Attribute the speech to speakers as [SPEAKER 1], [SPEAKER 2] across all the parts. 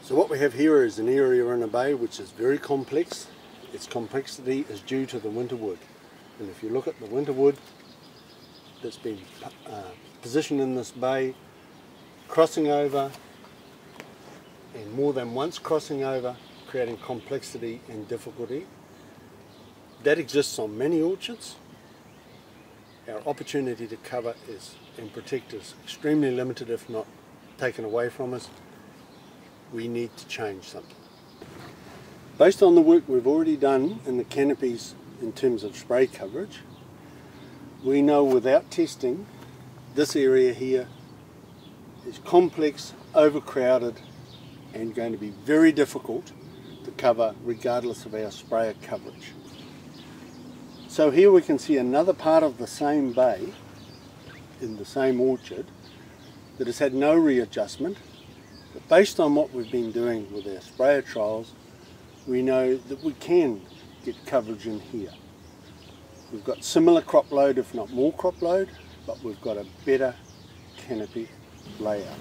[SPEAKER 1] So what we have here is an area in a bay which is very complex. Its complexity is due to the winter wood. And if you look at the winter wood that's been positioned in this bay, crossing over, and more than once crossing over, creating complexity and difficulty, that exists on many orchards. Our opportunity to cover and protect is extremely limited, if not taken away from us. We need to change something. Based on the work we've already done in the canopies in terms of spray coverage, we know without testing this area here is complex, overcrowded, and going to be very difficult to cover regardless of our sprayer coverage. So here we can see another part of the same bay in the same orchard that has had no readjustment. But based on what we've been doing with our sprayer trials, we know that we can get coverage in here. We've got similar crop load, if not more crop load, but we've got a better canopy layout.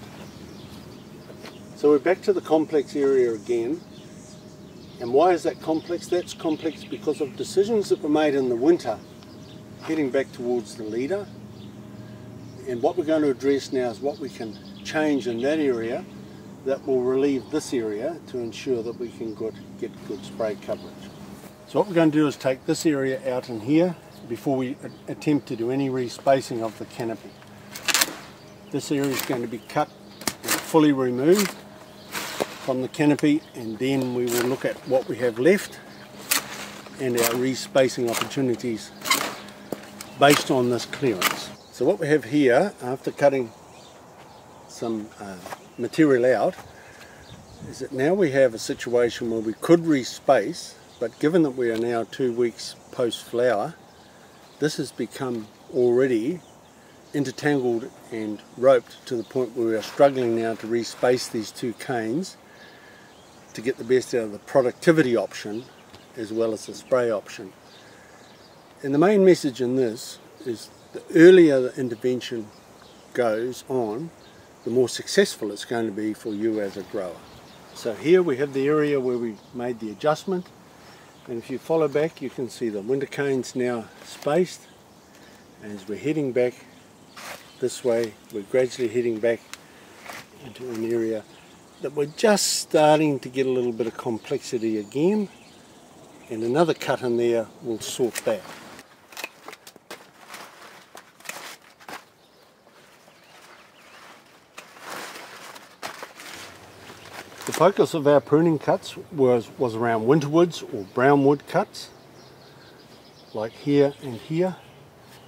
[SPEAKER 1] So we're back to the complex area again. And why is that complex? That's complex because of decisions that were made in the winter heading back towards the leader. And what we're going to address now is what we can change in that area that will relieve this area to ensure that we can get good spray coverage. So what we're going to do is take this area out in here before we attempt to do any respacing of the canopy. This area is going to be cut and fully removed from the canopy, and then we will look at what we have left and our respacing opportunities based on this clearance. So what we have here, after cutting some material out, is that now we have a situation where we could respace, but given that we are now 2 weeks post flower, this has become already intertangled and roped to the point where we are struggling now to respace these two canes to get the best out of the productivity option as well as the spray option. And the main message in this is the earlier the intervention goes on, the more successful it's going to be for you as a grower. So here we have the area where we made the adjustment, and if you follow back you can see the winter canes now spaced, and as we're heading back this way we're gradually heading back into an area that we're just starting to get a little bit of complexity again, and another cut in there will sort that. The focus of our pruning cuts was around winterwoods or brownwood cuts, like here and here,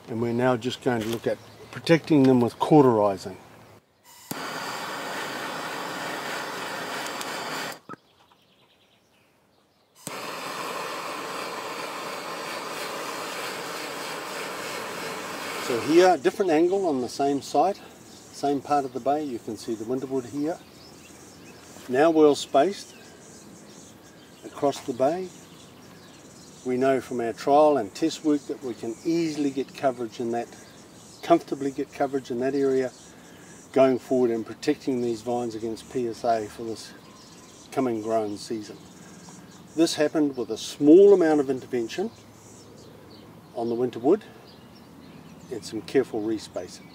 [SPEAKER 1] and we're now just going to look at protecting them with cauterizing. So here, different angle on the same site, same part of the bay. You can see the winterwood here. Now well spaced across the bay. We know from our trial and test work that we can easily get coverage in that, comfortably get coverage in that area going forward and protecting these vines against PSA for this coming growing season. This happened with a small amount of intervention on the winterwood and some careful respacing.